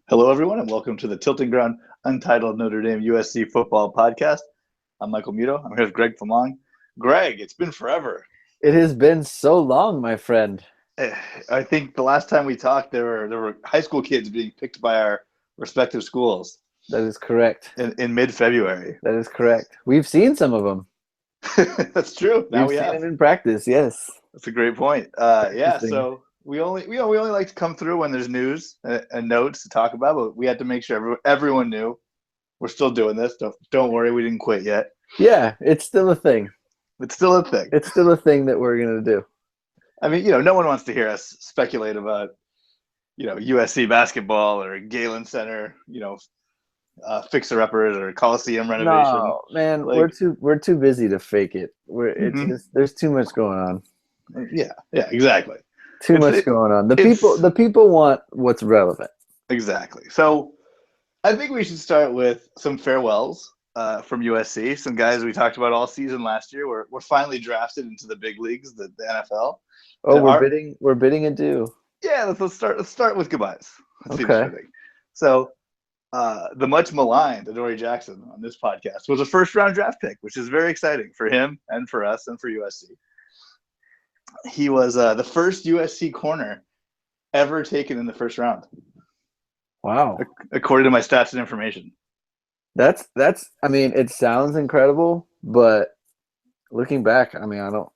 Hello, everyone, and welcome to the Tilting Ground Untitled Notre Dame USC Football Podcast. I'm Michael Muto. I'm here with Greg Famong. Greg, it's been forever. It has been so long, my friend. I think the last time we talked, there were high school kids being picked by our respective schools. That is correct. In mid-February. That is correct. We've seen some of them. That's true. Now We've seen them in practice. Yes. That's a great point. Yeah. So we only like to come through when there's news and notes to talk about, but we had to make sure everyone knew we're still doing this. Don't worry, we didn't quit yet. Yeah, it's still a thing. It's still a thing. It's still a thing that we're gonna do. I mean, no one wants to hear us speculate about, USC basketball or Galen Center, fixer-uppers or Coliseum renovation. No, man, we're too busy to fake it. There's too much going on. Yeah, exactly. Too much going on. The people want what's relevant. Exactly. So I think we should start with some farewells from USC. Some guys we talked about all season last year were finally drafted into the big leagues, the NFL. Oh, we're bidding adieu. Yeah, let's start with goodbyes. Okay. So the much maligned Adoree Jackson on this podcast was a first-round draft pick, which is very exciting for him and for us and for USC. He was the first USC corner ever taken in the first round. Wow. According to my stats and information. That's I mean, it sounds incredible, but looking back, I mean, I don't.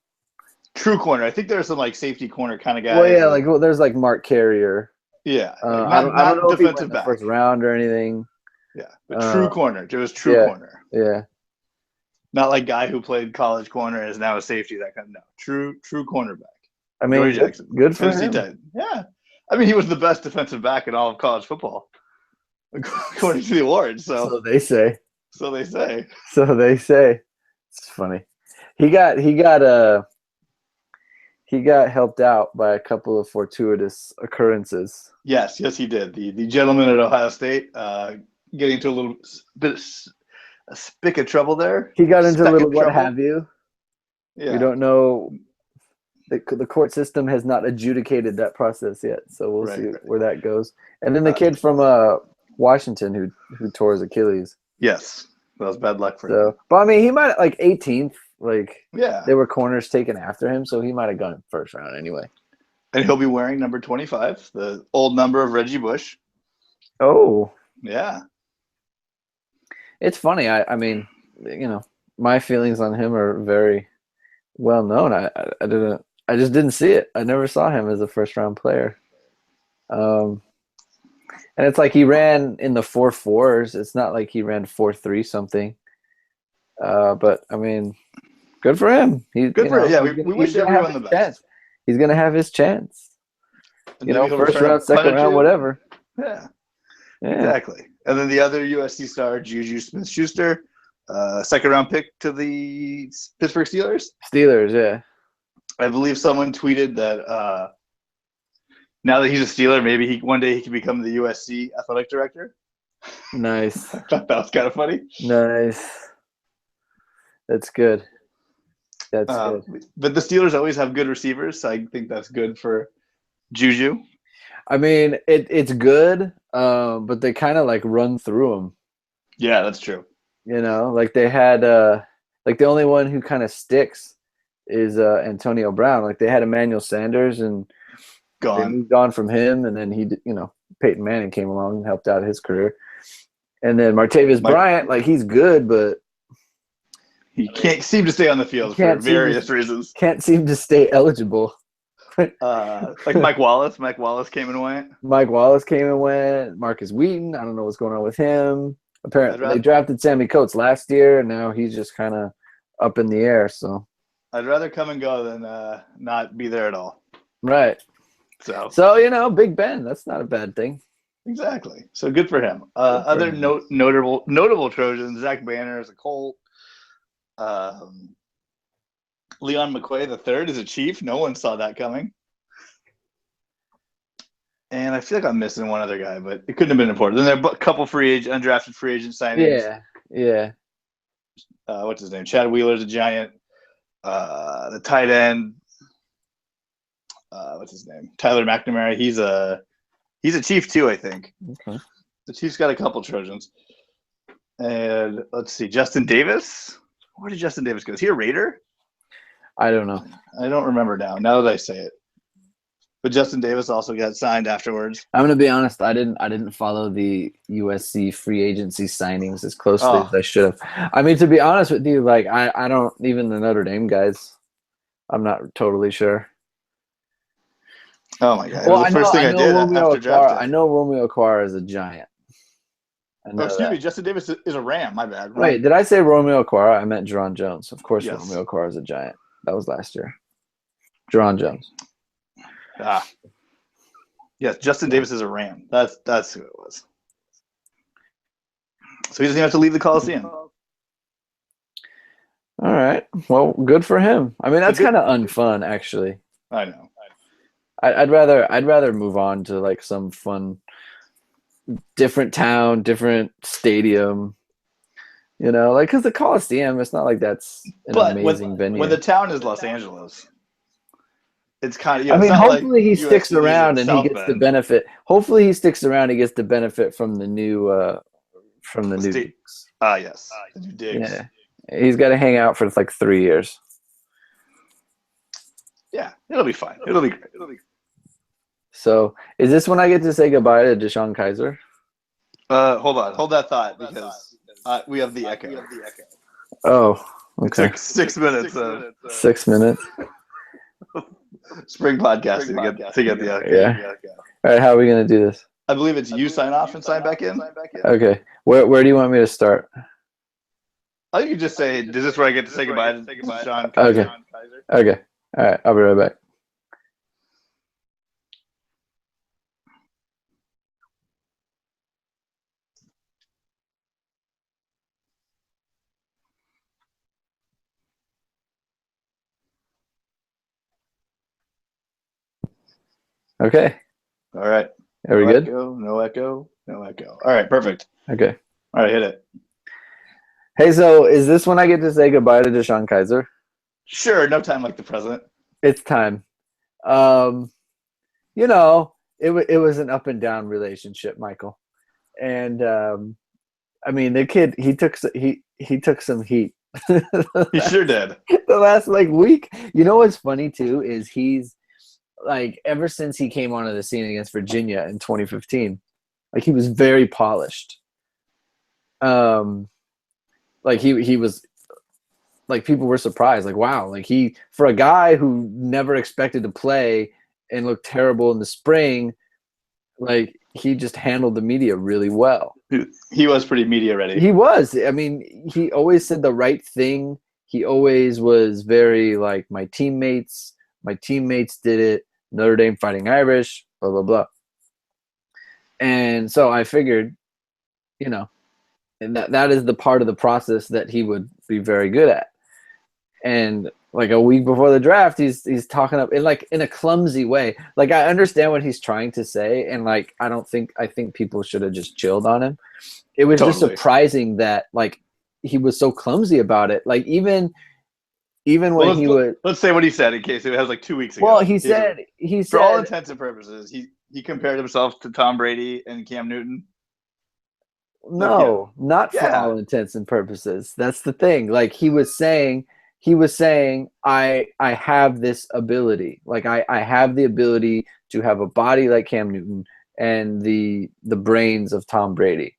True corner. I think there's some safety corner kind of guys. Well, yeah, there's Mark Carrier. Yeah. I don't know if he went in the first round or anything. Yeah, but true corner. It was true corner. Yeah. Not like guy who played college corner is now a safety. That kind of true cornerback. I mean, good for him. Tight. Yeah. I mean, he was the best defensive back in all of college football, according to the awards. So they say. So they say. It's funny. He got helped out by a couple of fortuitous occurrences. Yes, he did. The gentleman at Ohio State getting into a little bit a spick of trouble there. He got into a little what have you. Yeah. We don't know. The court system has not adjudicated that process yet, so we'll see where that goes. And then the kid from Washington who tore his Achilles. Yes, that was bad luck for him. But I mean, he might 18th. Yeah, there were corners taken after him, so he might have gone first round anyway. And he'll be wearing number 25, the old number of Reggie Bush. Oh, yeah. It's funny. I mean, my feelings on him are very well known. I just didn't see it. I never saw him as a first round player. And it's like he ran in the 4.4s. It's not like he ran 4.3 something. But I mean, good for him. Good for him. Yeah, we wish everyone the best. Chance. He's gonna have his chance. And first round, second round, whatever. Yeah, exactly. And then the other USC star, Juju Smith-Schuster, second round pick to the Pittsburgh Steelers. Steelers, yeah. I believe someone tweeted that now that he's a Steeler, maybe one day he can become the USC athletic director. Nice. I thought that was kind of funny. Nice. That's good. That's good. But the Steelers always have good receivers, so I think that's good for Juju. I mean, it's good, but they kind of run through them. Yeah, that's true. They had the only one who kind of sticks is Antonio Brown. They had Emmanuel Sanders and they moved on from him, and then Peyton Manning came along and helped out his career. And then Martavis Bryant, he's good, but he can't seem to stay on the field for various reasons. Can't seem to stay eligible. Mike Wallace. Mike Wallace came and went. Marcus Wheaton, I don't know what's going on with him. Apparently, they drafted Sammy Coates last year, and now he's just kind of up in the air. So I'd rather come and go than not be there at all. Right. So Big Ben, that's not a bad thing. Exactly. So good for him. Other notable Trojans, Zach Banner is a Colt. Leon McQuay III is a Chief. No one saw that coming. And I feel like I'm missing one other guy, but it couldn't have been important. Then there are a couple undrafted free agent signings. Yeah. what's his name? Chad Wheeler's a giant. The tight end, what's his name? Tyler McNamara. He's a Chief too, I think. Okay. The Chiefs got a couple Trojans. And let's see, Justin Davis. Where did Justin Davis go? Is he a Raider? I don't know. I don't remember now that I say it. But Justin Davis also got signed afterwards. I'm gonna be honest. I didn't follow the USC free agency signings as closely as I should have. I mean, to be honest with you, like I don't even the Notre Dame guys. I'm not totally sure. Oh my god! Well, the first thing I did after draft day. I know Romeo Okwara is a giant. Excuse me, Justin Davis is a Ram. My bad. Wait, did I say Romeo Okwara? I meant Jerron Jones. Of course, yes. Romeo Okwara is a giant. That was last year. Jerron Jones. Yes, Justin Davis is a Ram. That's who it was. So he doesn't have to leave the Coliseum. All right. Well, good for him. I mean, that's kind of unfun, actually. I know. I'd rather move on to like some fun, different town, different stadium. You know, like because the Coliseum, it's not like that's an amazing venue. When the town is Los Angeles, it's kind of. I mean, hopefully he sticks around and he gets the benefit. Hopefully he sticks around. He gets the benefit from the new new digs. Yes, the new digs. Yeah, he's got to hang out for like 3 years. Yeah, it'll be fine. It'll be great. So, is this when I get to say goodbye to Deshaun Kaiser? Hold that thought because we have the echo. Oh, okay. It took 6 minutes. 6 minutes. Spring podcasting to get the echo. Yeah. All right, how are we gonna do this? I believe it's you sign off and sign back in. Okay. Where do you want me to start? I think you just say, "Is this where I get to say goodbye to Deshaun Kaiser?" Okay. All right. I'll be right back. Okay. All right. Are we good? No echo. All right. Perfect. Okay. All right. Hit it. Hey, so is this when I get to say goodbye to Deshaun Kaiser? Sure. No time like the present. It's time. You know, it was an up and down relationship, Michael, and I mean the kid he took some heat. He sure did. The last week. You know what's funny too is he's like ever since he came onto the scene against Virginia in 2015, like he was very polished. Like he was like people were surprised, like wow, like he for a guy who never expected to play and looked terrible in the spring, like he just handled the media really well. He was pretty media ready. He was. I mean, he always said the right thing. He always was very like my teammates did it. Notre Dame Fighting Irish, blah, blah, blah. And so I figured, you know, and that is the part of the process that he would be very good at. And like a week before the draft, he's talking up in a clumsy way. Like I understand what he's trying to say, and like I think people should have just chilled on him. It was just surprising that like he was so clumsy about it. Like even when he would let's say what he said in case it was like 2 weeks ago. Well, he said for all intents and purposes, he compared himself to Tom Brady and Cam Newton. No, not for all intents and purposes. That's the thing. Like he was saying I have this ability. Like I have the ability to have a body like Cam Newton and the brains of Tom Brady.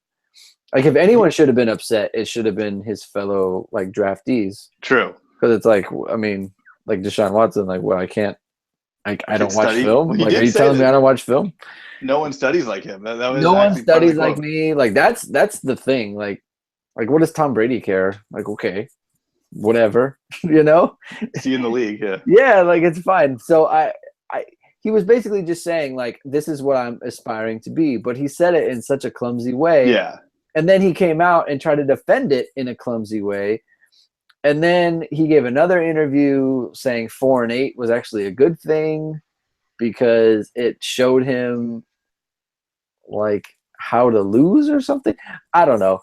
Like if anyone should have been upset, it should have been his fellow like draftees. True. Because it's like, I mean, like Deshaun Watson, like, well, I don't watch film. Like, are you telling me I don't watch film? No one studies like him. No one studies like me. Like that's the thing. Like what does Tom Brady care? Like, okay, whatever, you know. See you in the league, yeah. Yeah, like it's fine. So he was basically just saying like, this is what I'm aspiring to be, but he said it in such a clumsy way. Yeah. And then he came out and tried to defend it in a clumsy way. And then he gave another interview saying 4-8 was actually a good thing because it showed him like how to lose or something. I don't know.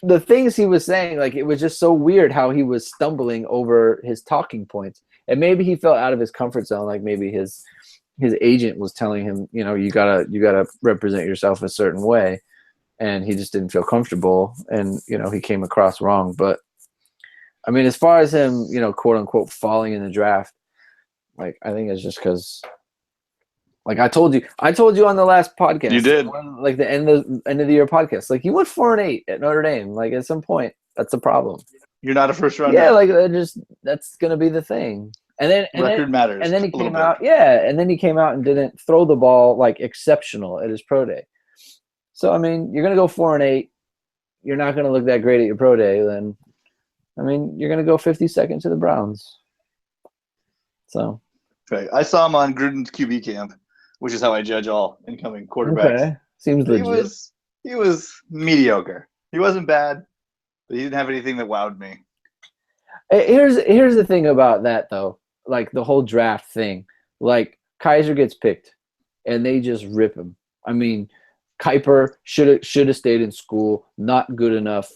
the things he was saying, like, it was just so weird how he was stumbling over his talking points. And maybe he felt out of his comfort zone. Like maybe his agent was telling him, you know, you gotta represent yourself a certain way, and he just didn't feel comfortable, and you know, he came across wrong. But I mean, as far as him, you know, quote unquote falling in the draft, like I think it's just because, like I told you on the last podcast, You did. like the end of the year podcast, like you went 4-8 at Notre Dame. Like at some point, that's a problem. You're not a first round. Yeah, like that's gonna be the thing. And then record matters. And then he came out, and then he came out and didn't throw the ball like exceptional at his pro day. So I mean, you're gonna go 4-8. You're not gonna look that great at your pro day. Then, I mean, you're gonna go 52nd to the Browns. So, okay. I saw him on Gruden's QB camp, which is how I judge all incoming quarterbacks. Okay. Seems legit. He was mediocre. He wasn't bad, but he didn't have anything that wowed me. Here's the thing about that though. Like the whole draft thing, like Kizer gets picked and they just rip him. I mean, Kiper should have stayed in school, not good enough.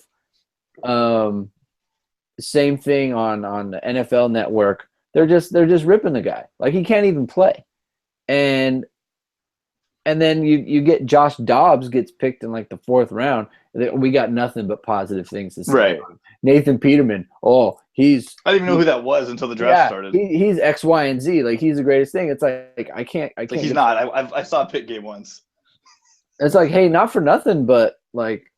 Same thing on the NFL Network. They're just ripping the guy. Like he can't even play. And then you get Josh Dobbs gets picked in like the 4th round. We got nothing but positive things to say. Right. Nathan Peterman. Oh, I didn't even know who that was until the draft started. He's X, Y, and Z. Like he's the greatest thing. It's like I can't. Like he's not. I saw a Pitt game once. It's like, hey, not for nothing, but like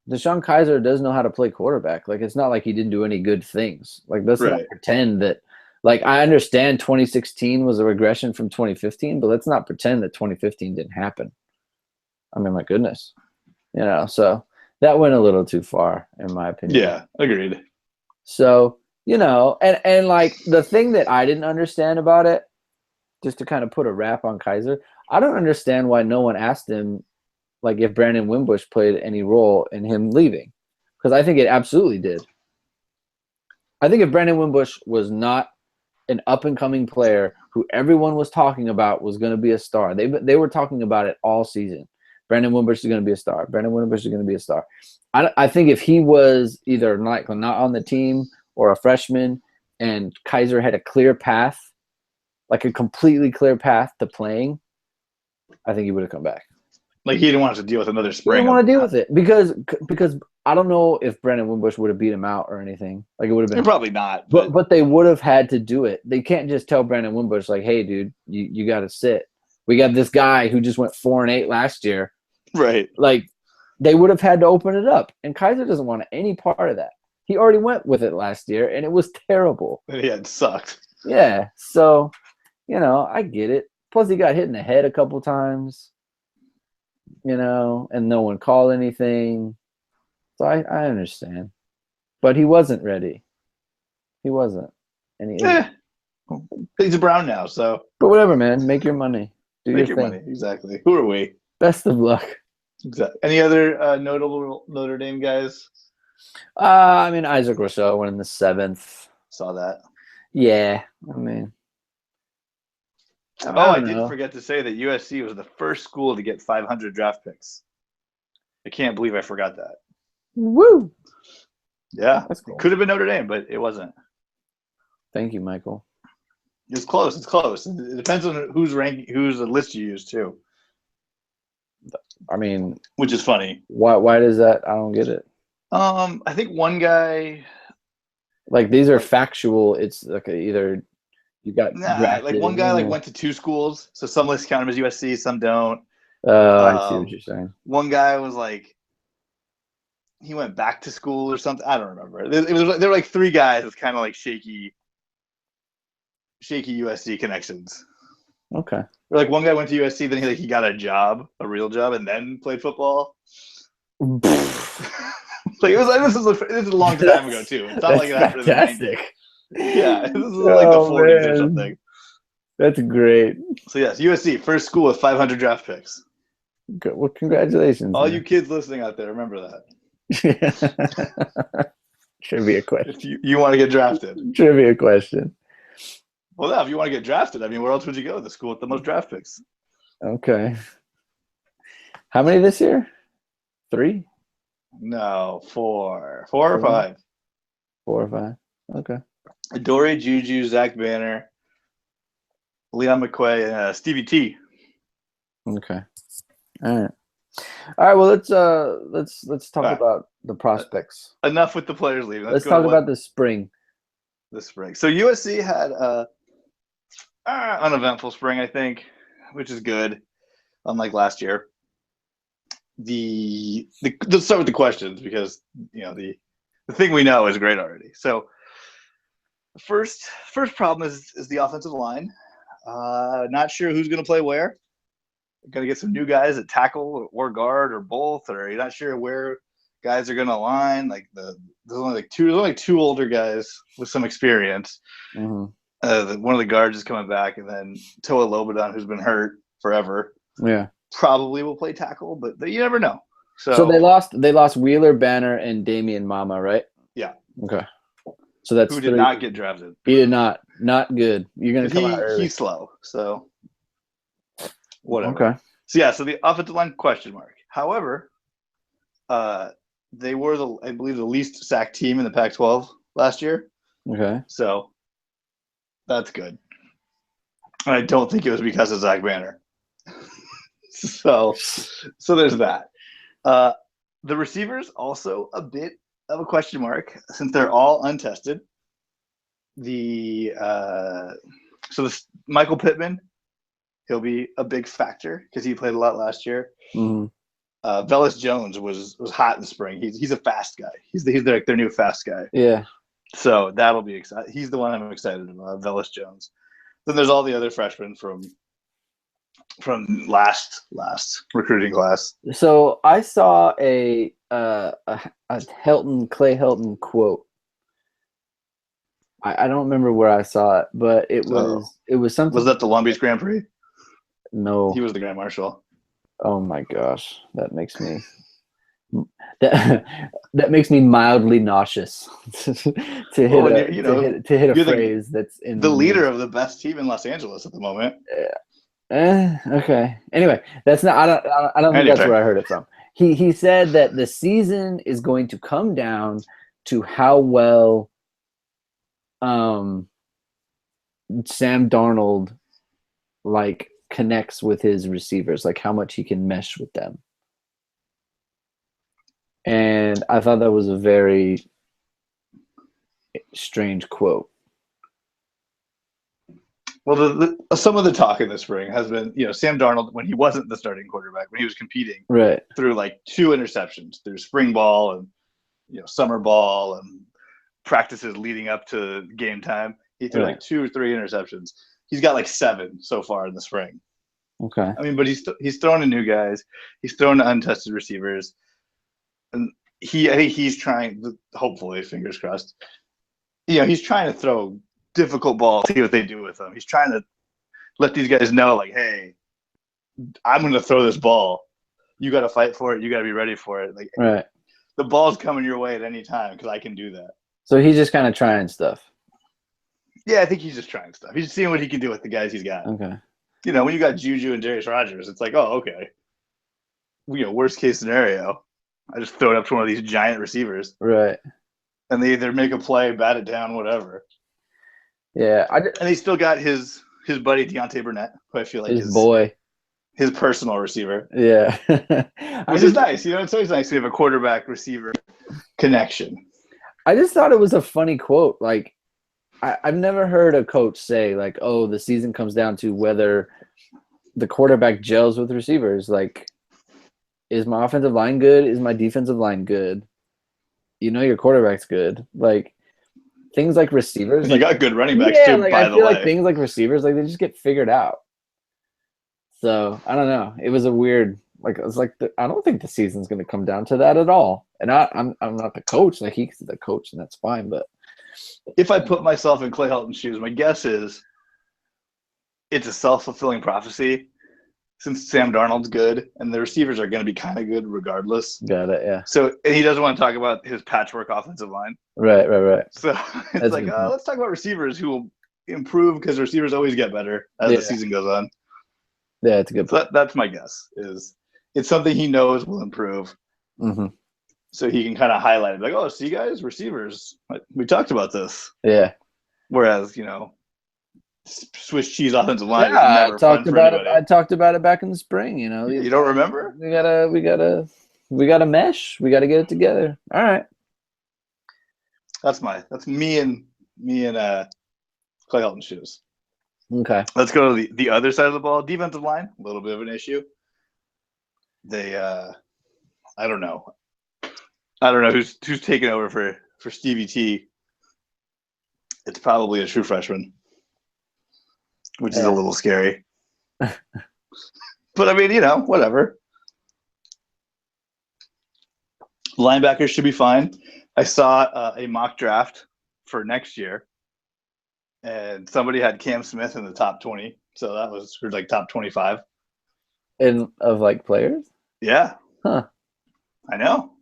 DeShone Kizer does know how to play quarterback. Like it's not like he didn't do any good things. Like let's not pretend that. Like I understand 2016 was a regression from 2015, but let's not pretend that 2015 didn't happen. I mean, my goodness, you know. So that went a little too far, in my opinion. Yeah, agreed. So, you know, and like the thing that I didn't understand about it, just to kind of put a wrap on Kizer, I don't understand why no one asked him, like, if Brandon Wimbush played any role in him leaving. Because I think it absolutely did. I think if Brandon Wimbush was not an up-and-coming player who everyone was talking about was going to be a star, they were talking about it all season. Brandon Wimbush is going to be a star. Brandon Wimbush is going to be a star. I think if he was either like not on the team or a freshman and Kizer had a clear path, like a completely clear path to playing, I think he would have come back. Like he didn't want to deal with another spring. He didn't want to deal with it because I don't know if Brandon Wimbush would have beat him out or anything. Like it would have been probably not. But they would have had to do it. They can't just tell Brandon Wimbush like, "Hey, dude, you got to sit." We got this guy who just went 4-8 last year. Right. Like they would have had to open it up, and Kizer doesn't want any part of that. He already went with it last year, and it was terrible. Yeah, it sucked. Yeah, so you know, I get it. Plus, he got hit in the head a couple times. You know, and no one called anything. So I understand. But he wasn't ready. He wasn't. And he's a Brown now, so. But whatever, man. Make your money. Make your money. Exactly. Who are we? Best of luck. Exactly. Any other notable Notre Dame guys? I mean, Isaac Rousseau went in the 7th. Saw that. Yeah. I mean. I did forget to say that USC was the first school to get 500 draft picks. I can't believe I forgot that. Woo! Yeah, that's cool. It could have been Notre Dame, but it wasn't. Thank you, Michael. It's close. It's close. It depends on who's the list you use too. I mean, which is funny. Why does that? I don't get it. I think one guy. Like these are factual. It's like either. You got like one guy went to 2 schools, so some lists count him as USC, some don't. I see what you're saying. One guy was like, he went back to school or something. I don't remember. There were like 3 guys with kind of like shaky USC connections. Okay. Or like one guy went to USC, then he got a real job, and then played football. Like this is a long time ago too. It's not like after the 90s. Yeah, this is like the 40s or something. That's great. So yes, USC, first school with 500 draft picks. Good. Well, congratulations. All you kids listening out there, remember that. Trivia question. If you want to get drafted. Trivia question. Well, if you want to get drafted, I mean, where else would you go? The school with the most draft picks. Okay. How many this year? 3? No, four or Four? five. 4 or 5. Okay. Adoree, Juju, Zach Banner, Leon McQuay, and Stevie T. Okay. All right. All right. Well, let's talk All right. about the prospects. Enough with the players leaving. Let's Go talk to about the spring. the spring. So USC had uneventful spring, I think, which is good. Unlike last year. Let's start with the questions because the thing we know is great already. So the first problem is the offensive line. Not sure who's going to play where. Going to get some new guys at tackle or guard or both, or you're not sure where guys are going to align. Like there's only two older guys with some experience. Mm-hmm. One of the guards is coming back, and then Toa Lobodon, who's been hurt forever. Yeah. Probably will play tackle, but you never know. So they lost Wheeler, Banner, and Damian Mama, right? Yeah. Okay. So that's who did not get drafted. He did not. Not good. You're gonna come out early. He's slow, so whatever. Okay. So the offensive line question mark. However, they were I believe the least sacked team in the Pac-12 last year. Okay. So that's good. And I don't think it was because of Zach Banner. So there's that. The receivers also a bit of a question mark since they're all untested. Michael Pittman, he'll be a big factor because he played a lot last year. Mm-hmm. Velus Jones was hot in the spring. He's a fast guy. He's their new fast guy. Yeah. So that'll be exciting. He's the one I'm excited about, Velus Jones. Then there's all the other freshmen from last recruiting class. So I saw a Clay Helton quote. I don't remember where I saw it, but it was something. Was that the Long Beach Grand Prix? No. He was the Grand Marshal. Oh my gosh, that makes me that makes me mildly nauseous to hit a phrase that's in the leader of the best team in Los Angeles at the moment. Okay. Anyway, that's not. I don't think that's where I heard it from. He said that the season is going to come down to how well Sam Darnold connects with his receivers, like how much he can mesh with them. And I thought that was a very strange quote. Well, some of the talk in the spring has been, Sam Darnold, when he wasn't the starting quarterback, when he was competing, right, through 2 interceptions through spring ball and summer ball and practices leading up to game time. He threw 2 or 3 interceptions. He's got 7 so far in the spring. Okay. I mean, but he's thrown to new guys. He's thrown to untested receivers, and I think he's trying. Hopefully, fingers crossed. He's trying to throw difficult balls, see what they do with them. He's trying to let these guys know, hey, I'm going to throw this ball. You got to fight for it. You got to be ready for it. Right. The ball's coming your way at any time because I can do that. So he's just kind of trying stuff. Yeah, I think he's just trying stuff. He's just seeing what he can do with the guys he's got. Okay. When you got Juju and Darius Rogers, it's okay. Worst case scenario, I just throw it up to one of these giant receivers. Right. And they either make a play, bat it down, whatever. Yeah. And he still got his buddy Deontay Burnett, who I feel like his boy. His personal receiver. Yeah. Which is nice. It's always nice to have a quarterback receiver connection. I just thought it was a funny quote. I've never heard a coach say, the season comes down to whether the quarterback gels with receivers. Is my offensive line good? Is my defensive line good? Your quarterback's good. Things like receivers. You got good running backs too, by the way. I feel things like receivers, they just get figured out. So, I don't know. It was a weird, it's I don't think the season's going to come down to that at all. And I'm not the coach. He's the coach, and that's fine, but if I put myself in Clay Helton's shoes, my guess is it's a self-fulfilling prophecy since Sam Darnold's good and the receivers are going to be kind of good regardless. Got it, yeah. So, and he doesn't want to talk about his patchwork offensive line. Right. So it's let's talk about receivers who will improve because receivers always get better as the season goes on. Yeah, it's a good point. So that's my guess. Is it's something he knows will improve. Mm-hmm. so he can kind of highlight it, like, oh, see, guys, receivers, we talked about this. Yeah. Whereas, Swiss cheese offensive line is Yeah, never fun for anybody. I talked about it back in the spring. You don't remember? We gotta mesh. We gotta get it together. All right. That's me and Clay Helton's shoes. Okay. Let's go to the other side of the ball. Defensive line, a little bit of an issue. They, I don't know who's taking over for Stevie T. It's probably a true freshman, which is a little scary. But I mean, whatever. Linebackers should be fine. I saw a mock draft for next year, and somebody had Cam Smith in the top 20. So that was for like top 25. Of like players? Yeah. Huh. I know.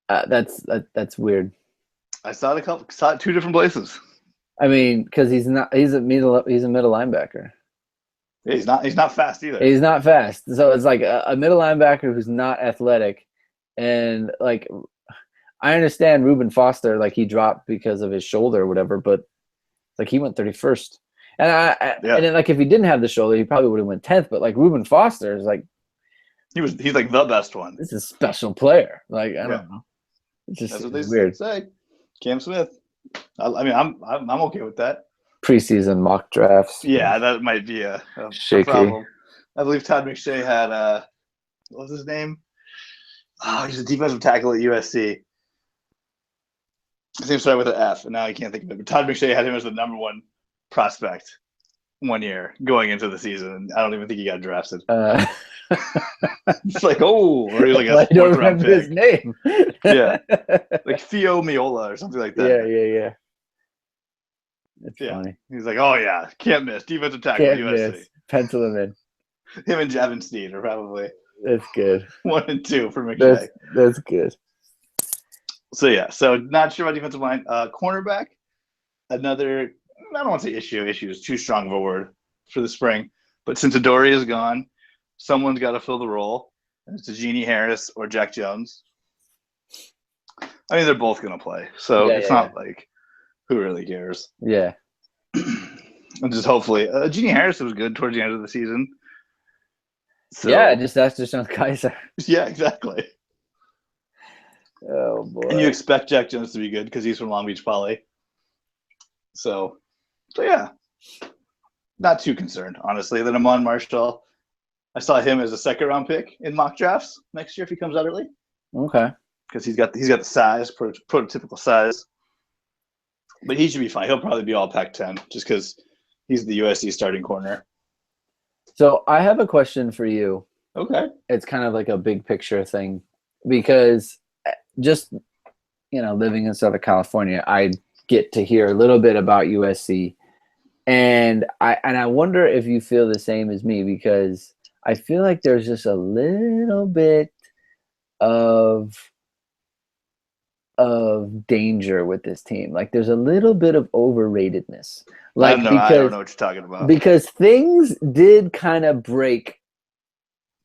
That's weird. I saw it two different places. I mean, because he's a middle linebacker. Yeah, he's not fast either. He's not fast. So it's like a middle linebacker who's not athletic. And like, I understand Reuben Foster, like he dropped because of his shoulder or whatever, but like he went 31st. And and then like if he didn't have the shoulder, he probably would have went 10th. But like Reuben Foster is like, he's like the best one. This is a special player. Like I don't know. It's just that's what they weird. Say. Cam Smith. I mean, I'm okay with that. Preseason mock drafts. Yeah, that might be a shaky problem. I believe Todd McShay had what was his name? Oh, he's a defensive tackle at USC. His name started with an F, and now I can't think of it. But Todd McShay had him as the number one prospect one year going into the season, and I don't even think he got drafted. It's like, or he's like a fourth round pick. His name. Yeah, like Theo Miola or something like that. Yeah. It's funny. He's like, oh yeah, can't miss defensive tackle at USC. Miss. Pencil him in. Him and Javin Sneed are probably. That's good. 1 and 2 for McShay. That's good. So not sure about defensive line. Cornerback, another, I don't want to say issue is too strong of a word for the spring, but since Adoree is gone, someone's got to fill the role. And it's Genie Harris or Jack Jones. I mean, they're both going to play, so it's not like who really cares. Yeah. And just hopefully, Genie Harris was good towards the end of the season. So, just ask DeShone Kizer. Yeah, exactly. Oh boy! And you expect Jack Jones to be good because he's from Long Beach Poly. So yeah, not too concerned, honestly. Then Amon Marshall, I saw him as a second-round pick in mock drafts next year if he comes out early. Okay. Because he's got the size, prototypical size. But he should be fine. He'll probably be all Pac-10 just because he's the USC starting corner. So I have a question for you. Okay. It's kind of like a big picture thing because just, living in Southern California, I get to hear a little bit about USC. And I wonder if you feel the same as me because I feel like there's just a little bit of danger with this team. Like there's a little bit of overratedness. Like I don't know what you're talking about. Because things did kind of break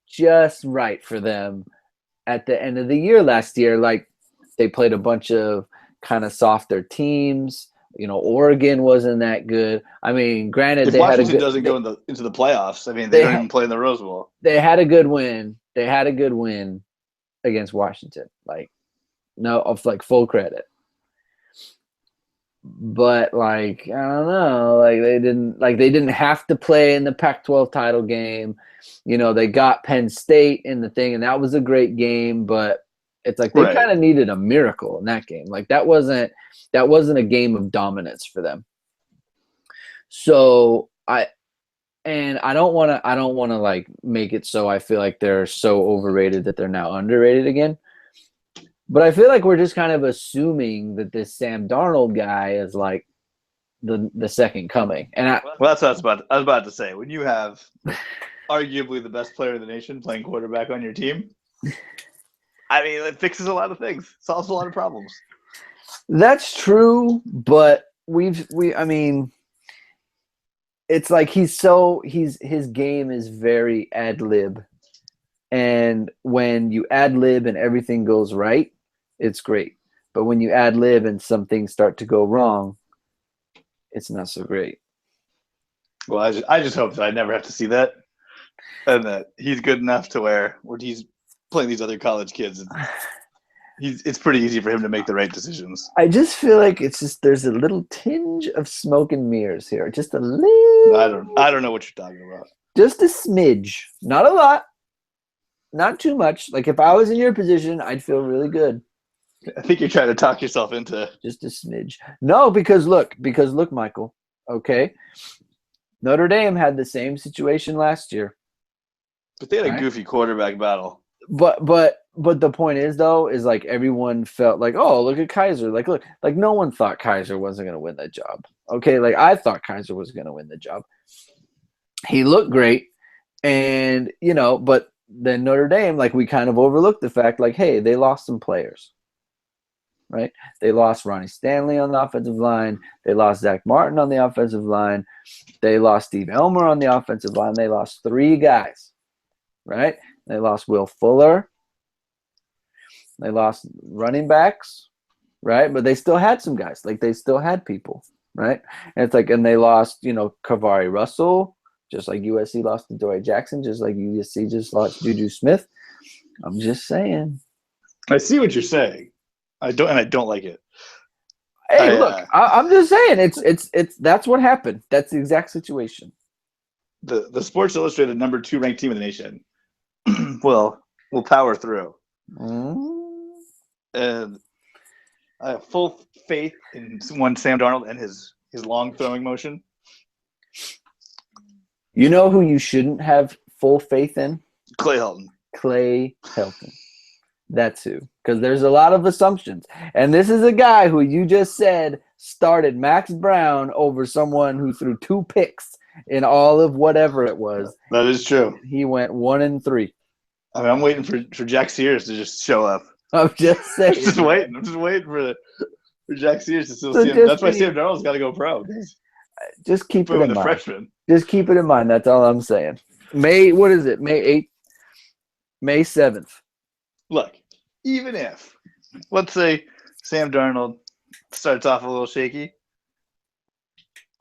just right for them at the end of the year last year. Like they played a bunch of kind of softer teams. Oregon wasn't that good. I mean, granted, if Washington doesn't go into the playoffs, I mean, they don't even play in the Rose Bowl. They had a good win. They had a good win against Washington. Full credit. But I don't know, they didn't have to play in the Pac-12 title game. They got Penn State in the thing, and that was a great game. But it's like they kind of needed a miracle in that game. Like that wasn't a game of dominance for them. So I don't want to make it so I feel like they're so overrated that they're now underrated again. But I feel like we're just kind of assuming that this Sam Darnold guy is like the second coming. And that's what I was about to say. When you have arguably the best player in the nation playing quarterback on your team, I mean, it fixes a lot of things, solves a lot of problems. That's true, but I mean, it's like his game is very ad lib. And when you ad lib and everything goes right, it's great. But when you ad lib and some things start to go wrong, it's not so great. Well, I just hope that I never have to see that, and that he's good enough to where he's playing these other college kids. It's pretty easy for him to make the right decisions. I just feel like it's just there's a little tinge of smoke and mirrors here, just a little. I don't know what you're talking about. Just a smidge, not a lot, not too much. Like if I was in your position, I'd feel really good. I think you're trying to talk yourself into just a smidge. No, because look, Michael. Okay, Notre Dame had the same situation last year, but they had a goofy quarterback battle. But the point is though, is like everyone felt like, oh, look at Kaiser. Like look, like no one thought Kaiser wasn't going to win that job. Okay, like I thought Kaiser was going to win the job. He looked great, and but then Notre Dame, like we kind of overlooked the fact, like, hey, they lost some players. Right? They lost Ronnie Stanley on the offensive line. They lost Zach Martin on the offensive line. They lost Steve Elmer on the offensive line. They lost 3 guys, right? They lost Will Fuller. They lost running backs, right? But they still had some guys. Like they still had people, right? And it's like, and they lost, Kavari Russell, just like USC lost to Dory Jackson, just like USC just lost Juju Smith. I'm just saying. I see what you're saying. I don't like it. Hey, look, I'm just saying it's that's what happened. That's the exact situation. The Sports Illustrated number 2 ranked team in the nation will power through. And I have full faith in Sam Darnold and his long throwing motion. You know who you shouldn't have full faith in? Clay Helton. Clay Helton. That's who. Because there's a lot of assumptions. And this is a guy who you just said started Max Brown over someone who threw 2 picks in all of whatever it was. That is true. He went 1-3. I mean, I'm waiting for Jack Sears to just show up. I'm just saying. I'm just waiting for Jack Sears to still see him. That's why Sam Darnold's got to go pro. Just keep it in mind. Freshman. Just keep it in mind. That's all I'm saying. What is it? May 8th? May 7th. Look, even if, let's say, Sam Darnold starts off a little shaky,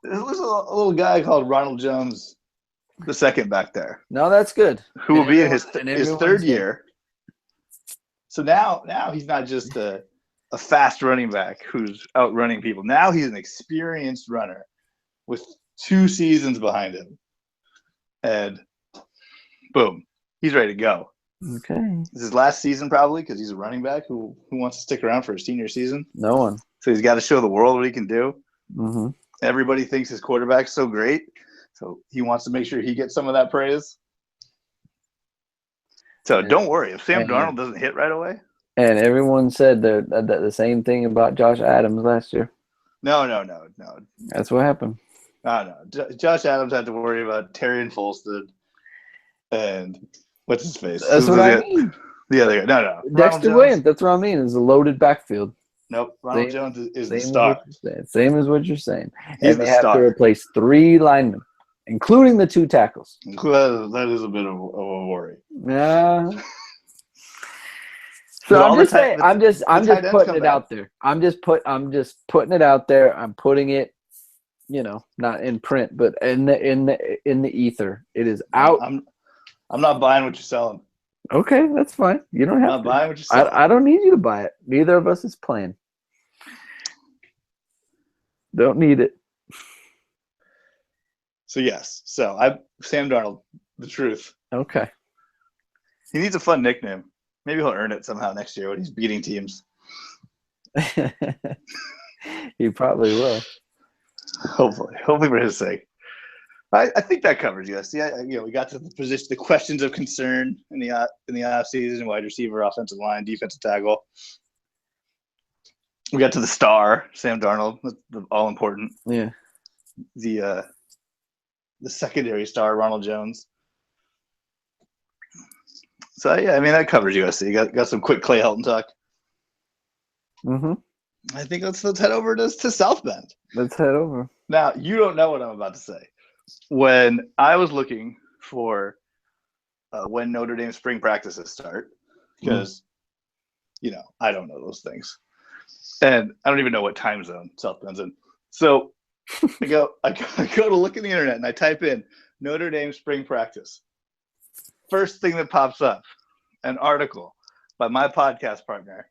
there's a little guy called Ronald Jones the second back there. No, that's good. Who will be in his 3rd year. So now he's not just a fast running back who's outrunning people. Now he's an experienced runner with 2 seasons behind him. And boom, he's ready to go. Okay. This is his last season probably because he's a running back who wants to stick around for his senior season. No one. So he's got to show the world what he can do. Mm-hmm. Everybody thinks his quarterback's so great. So he wants to make sure he gets some of that praise. So don't worry. If Sam Darnold doesn't hit right away. And everyone said the same thing about Josh Adams last year. No. That's what happened. No. Josh Adams had to worry about Terry and Folsted and what's his face? That's what I mean. The other guy. No. Dexter Williams. That's what I mean. It's a loaded backfield. Nope. Ronald Jones is the star. Same as what you're saying. He's and they have to replace 3 linemen, including the 2 tackles. That is a bit of a worry. Yeah. So I'm just saying. I'm just putting it out there. I'm just putting it out there. I'm putting it, not in print, but in the ether. It is out. I'm not buying what you're selling. Okay, that's fine. You don't have to. I'm not buying what you're selling. I don't need you to buy it. Neither of us is playing. Don't need it. So yes. So Sam Darnold, the truth. Okay. He needs a fun nickname. Maybe he'll earn it somehow next year when he's beating teams. He probably will. Hopefully for his sake. I think that covers USC. We got to the questions of concern in the off season: wide receiver, offensive line, defensive tackle. We got to the star, Sam Darnold, all important. Yeah. The secondary star, Ronald Jones. So that covers USC. Got some quick Clay Helton talk. Mm-hmm. I think let's head over to South Bend. Let's head over. Now you don't know what I'm about to say. When I was looking for when Notre Dame spring practices start, because I don't know those things. And I don't even know what time zone South Bend's in. So I go to look at the internet and I type in Notre Dame spring practice. First thing that pops up, an article by my podcast partner,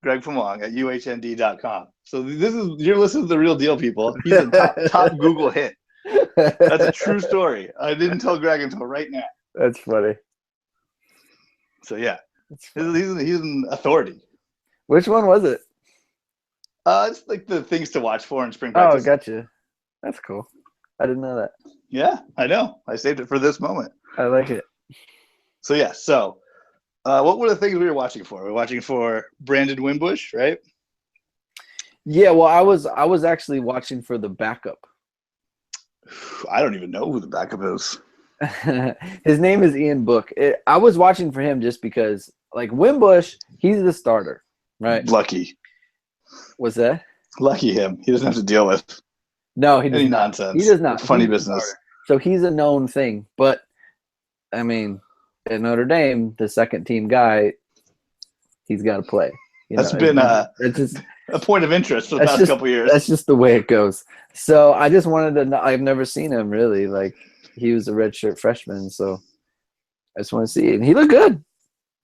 Greg Famong at uhnd.com. So you're listening to the real deal, people. He's a top Google hit. That's a true story. I didn't tell Greg until right now. That's funny. So yeah, he's an authority. Which one was it? It's like the things to watch for in spring practice. Oh, gotcha. That's cool. I didn't know that. Yeah, I know. I saved it for this moment. I like it. So yeah, what were the things we were watching for? We were watching for Brandon Wimbush, right? Yeah, well, I was actually watching for the backup. I don't even know who the backup is. His name is Ian Book. I was watching for him just because, like, Wimbush, he's the starter, right? Lucky. What's that? Lucky him. He doesn't have to deal with any nonsense. He does not. Funny business. So he's a known thing. But, I mean, at Notre Dame, the second team guy, he's got to play. That's been it's just a point of interest for the past couple of years. That's just the way it goes. So I just wanted to know. I've never seen him really. Like, he was a redshirt freshman, so I just want to see it. And he looked good.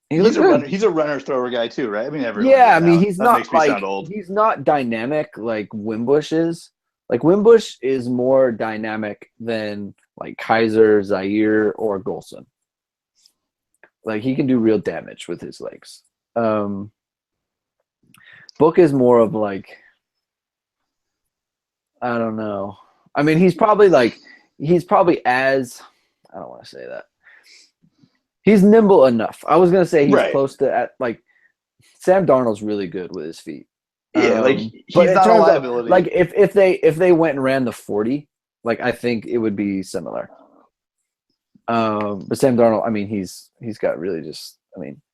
He's a runner thrower guy too, right? I mean, everyone. Yeah, I mean, he's that not makes me sound old. He's not dynamic like Wimbush is. Like, Wimbush is more dynamic than like Kaiser, Zaire, or Golson. Like, he can do real damage with his legs. Book is more of like, I don't know. I mean, he's probably as, I don't want to say that. He's nimble enough. I was going to say he's close to, like, Sam Darnold's really good with his feet. Yeah, he's not a liability. Like, if they went and ran the 40, like, I think it would be similar. But Sam Darnold, I mean, he's got really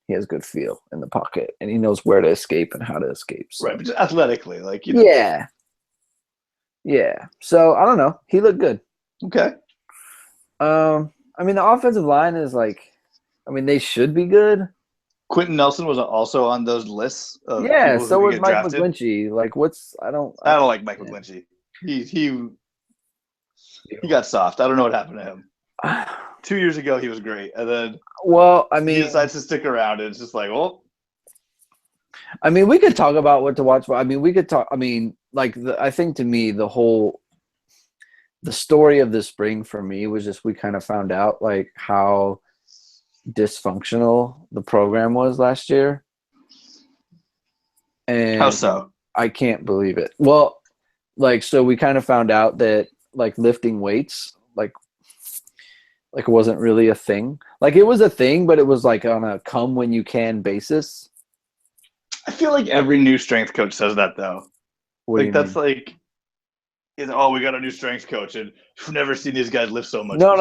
he has good feel in the pocket, and he knows where to escape and how to escape. So. Right, but just athletically, Yeah. Yeah. So, I don't know. He looked good. Okay. I mean, the offensive line is they should be good. Quentin Nelson was also on those lists. Yeah, so was Mike McGlinchey. Like, I don't like Mike McGlinchey. He got soft. I don't know what happened to him. 2 years ago, he was great, and then he decides to stick around. And it's just like, well, I mean, we could talk about what to watch, but I mean, we could talk. I mean, I think to me, the story of the spring for me was just we kind of found out like how dysfunctional the program was last year. And how so? I can't believe it. Well, so we kind of found out that lifting weights, it wasn't really a thing. Like, it was a thing, but it was on a come when you can basis. I feel like every new strength coach says that though. That's we got a new strength coach and we've never seen these guys lift so much. No.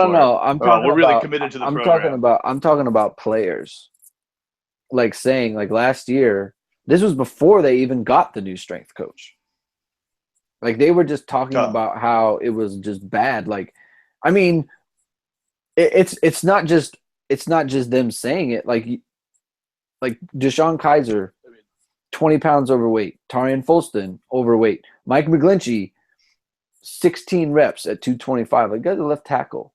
We're really committed to the program. I'm talking about players. Saying last year, this was before they even got the new strength coach. They were just talking about how it was just bad. I mean, it's not just them saying it. Like Deshaun Kaiser, 20 pounds overweight. Tarian Folston, overweight. Mike McGlinchey, 16 reps at 225. Guys, a left tackle.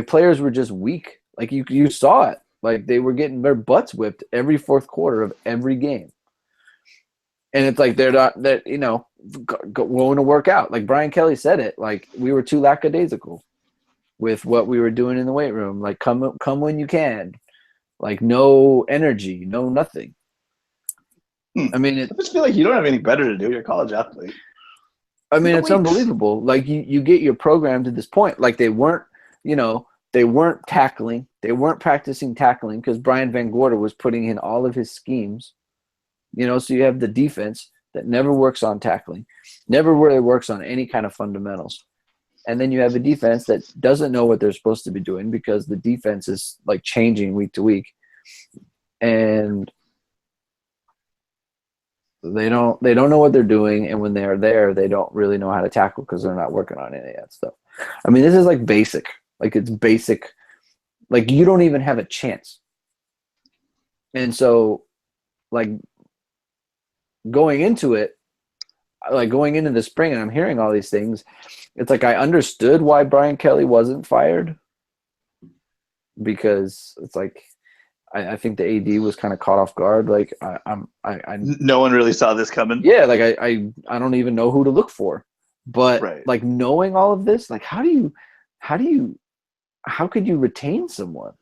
Players were just weak. You saw it. They were getting their butts whipped every fourth quarter of every game. And it's they're not going to work out. Brian Kelly said it. We were too lackadaisical with what we were doing in the weight room. Come when you can. No energy, no nothing. I mean, I just feel like you don't have anything better to do. You're a college athlete. I mean, it's unbelievable. You get your program to this point. They weren't tackling. They weren't practicing tackling because Brian Van Gorder was putting in all of his schemes. So you have the defense that never works on tackling, never really works on any kind of fundamentals. And then you have a defense that doesn't know what they're supposed to be doing because the defense is changing week to week. And they don't know what they're doing, and when they're there, they don't really know how to tackle because they're not working on any of that stuff. I mean, this is basic. It's basic. You don't even have a chance. And so like going into it, like going into the spring, and I'm hearing all these things. It's like I understood why Brian Kelly wasn't fired, because it's like I think the AD was kind of caught off guard. Like no one really saw this coming. Yeah, like I don't even know who to look for. But Right. like knowing all of this, like how could you retain someone?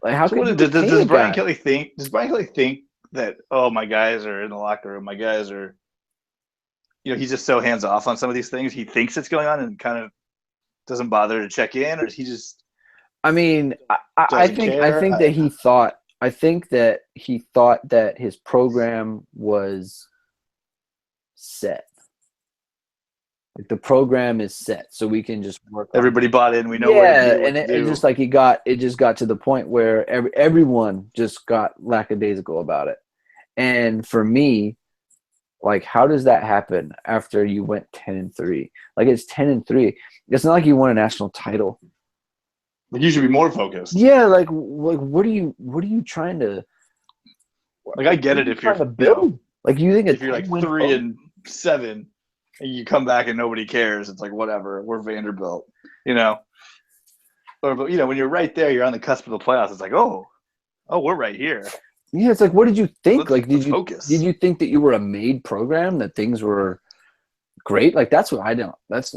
Like how could you retain does a Brian guy? Kelly think? Does Brian Kelly think that, oh, my guys are in the locker room, my guys are, he's just so hands off on some of these things. He thinks it's going on and kind of doesn't bother to check in, or he just I mean, I doesn't think care? that he thought that his program was set. Like the program is set, so we can just work. Everybody bought in. We know where to do. And it just like it just got to the point where everyone just got lackadaisical about it. And for me, like, how does that happen after you went 10-3? Like, it's 10-3. It's not like you won a national title. Like, you should be more focused. Yeah, like what are you trying to? Like, I get it if you're build. Like, you think if you're like 3-7 and you come back and nobody cares, it's like, whatever. We're Vanderbilt, Or when you're right there, you're on the cusp of the playoffs. It's like, oh, we're right here. Yeah, it's like, what did you think? Like, did you think that you were a made program, that things were great? Like, that's what I don't. That's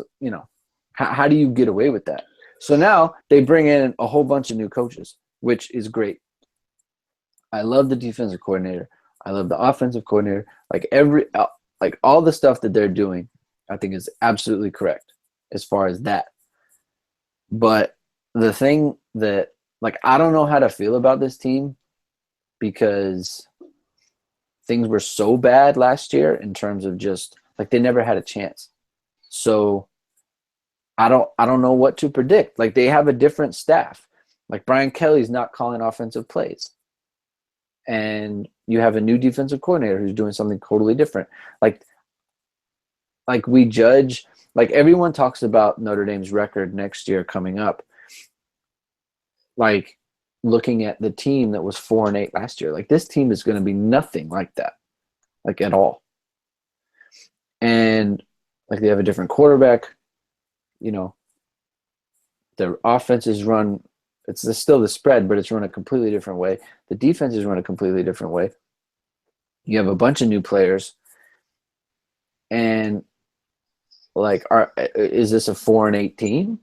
how do you get away with that? So now they bring in a whole bunch of new coaches, which is great. I love the defensive coordinator. I love the offensive coordinator. Like all the stuff that they're doing, I think is absolutely correct as far as that. But the thing that, like, I don't know how to feel about this team, because things were so bad last year in terms of just like they never had a chance. So I don't know what to predict. Like, they have a different staff. Like, Brian Kelly's not calling offensive plays. And you have a new defensive coordinator who's doing something totally different. Like we judge, like everyone talks about Notre Dame's record next year coming up. Like, looking at the team that was 4-8 last year, like this team is going to be nothing like that, like at all. And like they have a different quarterback. The offense is run, it's still the spread, but it's run a completely different way. The defense is run a completely different way. You have a bunch of new players. And like, is this a 4-8 team?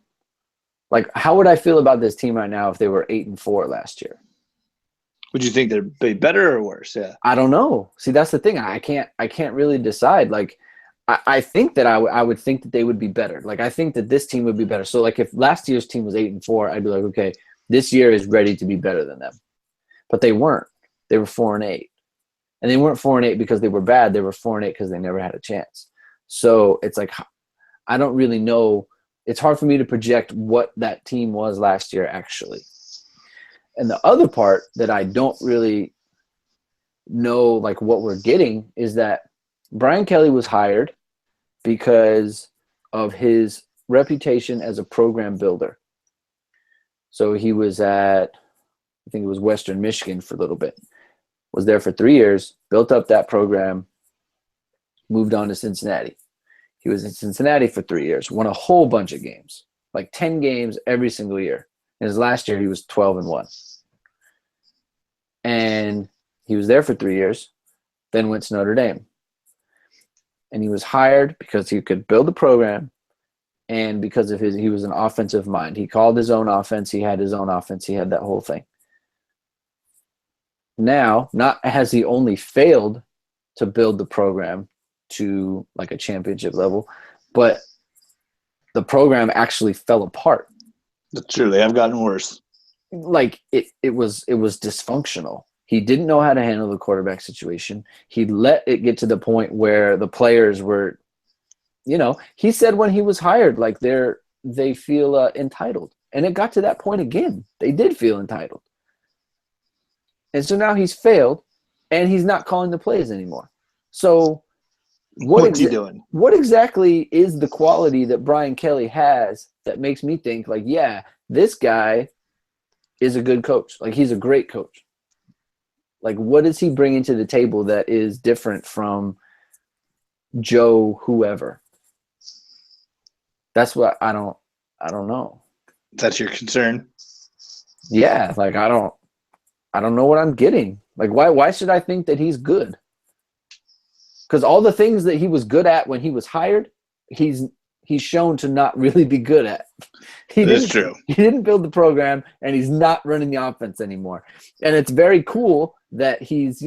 Like, how would I feel about this team right now if they were 8-4 last year? Would you think they'd be better or worse? Yeah. I don't know. See, that's the thing. I can't really decide. Like, I think that I would think that they would be better. Like, I think that this team would be better. So, like, if last year's team was 8-4, I'd be like, okay, this year is ready to be better than them. But they weren't. They were 4-8. And they weren't 4-8 because they were bad. They were 4-8 because they never had a chance. So it's like, I don't really know. It's hard for me to project what that team was last year, actually. And the other part that I don't really know, like, what we're getting is that Brian Kelly was hired because of his reputation as a program builder. So he was at, I think it was Western Michigan for a little bit, was there for 3 years, built up that program, moved on to Cincinnati. He was in Cincinnati for 3 years, won a whole bunch of games, like 10 games every single year. And his last year, he was 12-1. And he was there for 3 years, then went to Notre Dame. And he was hired because he could build a program, and because of he was an offensive mind. He called his own offense. He had his own offense. He had that whole thing. Now, not has he only failed to build the program to like a championship level, but the program actually fell apart. That's true. They have gotten worse. Like it was dysfunctional. He didn't know how to handle the quarterback situation. He let it get to the point where the players were, he said when he was hired, like they feel entitled. And it got to that point again. They did feel entitled. And so now he's failed, and he's not calling the plays anymore. So what's he doing? What exactly is the quality that Brian Kelly has that makes me think, like, yeah, this guy is a good coach. Like, he's a great coach. Like, what is he bringing to the table that is different from Joe whoever? That's what I don't know. That's your concern? Yeah, like I don't know what I'm getting. Like, why should I think that he's good? Because all the things that he was good at when he was hired, he's shown to not really be good at. That's true. He didn't build the program, and he's not running the offense anymore. And it's very cool that he's,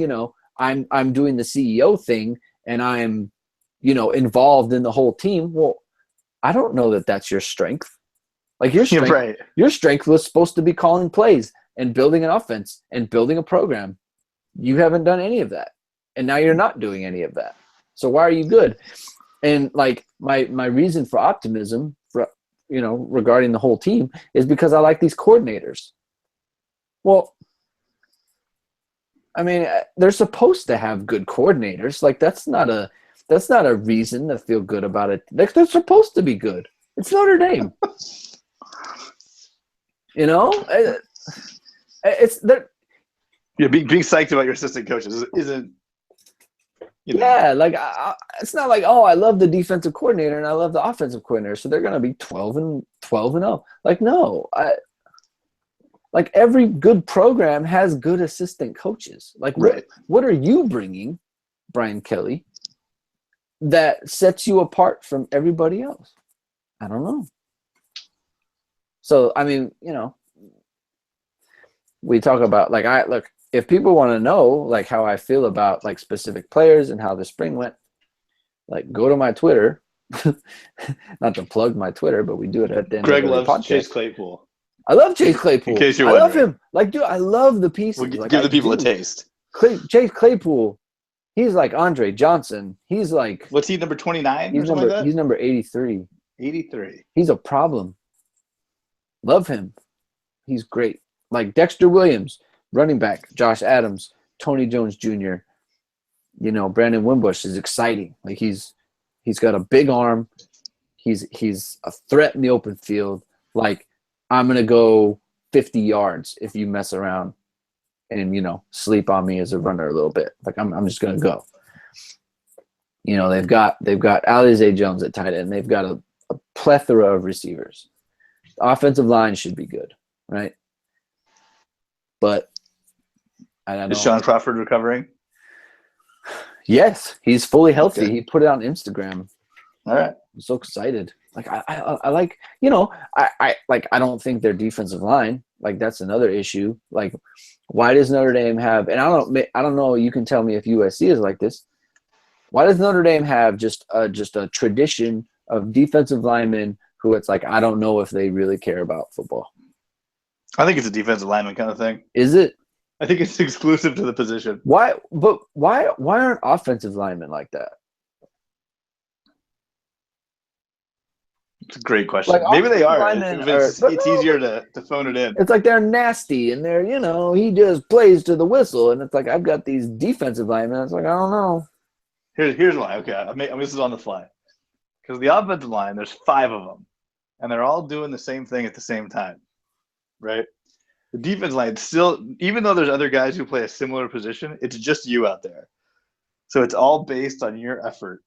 I'm doing the CEO thing, and I'm, involved in the whole team. Well, I don't know that that's your strength. Like your strength, right. Your strength was supposed to be calling plays and building an offense and building a program. You haven't done any of that, and now you're not doing any of that. So why are you good? And like my reason for optimism, regarding the whole team, is because I like these coordinators. Well, I mean, they're supposed to have good coordinators. Like that's not a reason to feel good about it. Like they're supposed to be good. It's Notre Dame. It's there. Yeah, being psyched about your assistant coaches isn't. Yeah, like it's not like, oh, I love the defensive coordinator and I love the offensive coordinator, so they're gonna be 12-0. Like, no, like every good program has good assistant coaches. Like, right. What are you bringing, Brian Kelly, that sets you apart from everybody else? I don't know. So I mean, we talk about look. If people want to know like how I feel about like specific players and how the spring went, like go to my Twitter. Not to plug my Twitter, but we do it at the end Greg of the podcast. loves Chase Claypool. I love Chase Claypool. In case you're I wondering. love him. Like, dude, I love the pieces. We'll like, give the people a taste. Chase Claypool, he's like Andre Johnson. He's like, what's he, number 29 or something like that? He's number 83. 83. He's a problem. Love him. He's great. Like Dexter Williams, running back, Josh Adams, Tony Jones Jr., Brandon Wimbush is exciting. Like he's got a big arm. He's a threat in the open field. Like, I'm going to go 50 yards if you mess around and, sleep on me as a runner a little bit. Like I'm just going to go. They've got Alize Jones at tight end. They've got a plethora of receivers. The offensive line should be good, right? But I don't know. Is Sean Crawford recovering? Yes, he's fully healthy. Okay. He put it on Instagram. All right. I'm so excited. Like I like, I don't think their defensive line, like that's another issue. Like, why does Notre Dame have, and I don't know, you can tell me if USC is like this. Why does Notre Dame have just a tradition of defensive linemen who it's like, I don't know if they really care about football? I think it's a defensive lineman kind of thing. Is it? I think it's exclusive to the position. Why aren't offensive linemen like that? It's a great question. Like, maybe they are. It's easier to phone it in. It's like they're nasty and they're, he just plays to the whistle. And it's like, I've got these defensive linemen. It's like, I don't know. Here's why. Okay, I mean, this is on the fly. Because the offensive line, there's 5 of them. And they're all doing the same thing at the same time. Right? The defense line still, even though there's other guys who play a similar position, it's just you out there. So it's all based on your effort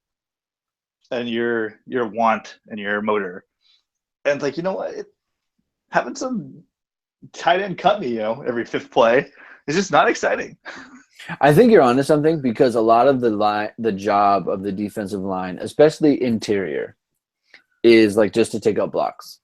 and your want and your motor. And it's like, you know what? Having some tight end cut me, every 5th play is just not exciting. I think you're onto something, because a lot of the job of the defensive line, especially interior, is like just to take up blocks.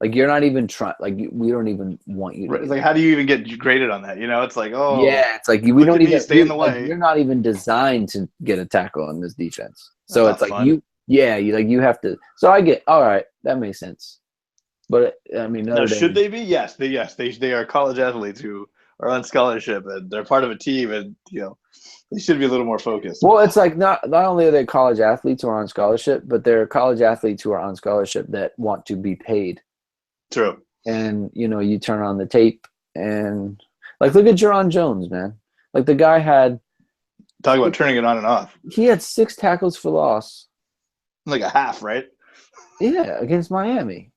Like, you're not even trying. Like, we don't even want you to. It's like, how do you even get graded on that? It's like, oh, yeah, it's like we don't even stay in the way. Like, you're not even designed to get a tackle on this defense. So it's like fun. you have to. So I get, all right, that makes sense. But I mean, now, should they be? Yes, they are college athletes who are on scholarship and they're part of a team, and they should be a little more focused. Well, it's like not only are they college athletes who are on scholarship, but they're college athletes who are on scholarship that want to be paid. True. And you turn on the tape and like, look at Jerron Jones, man. Like, the guy had, talk about turning it on and off. He had 6 tackles for loss. Like a half, right? Yeah, against Miami.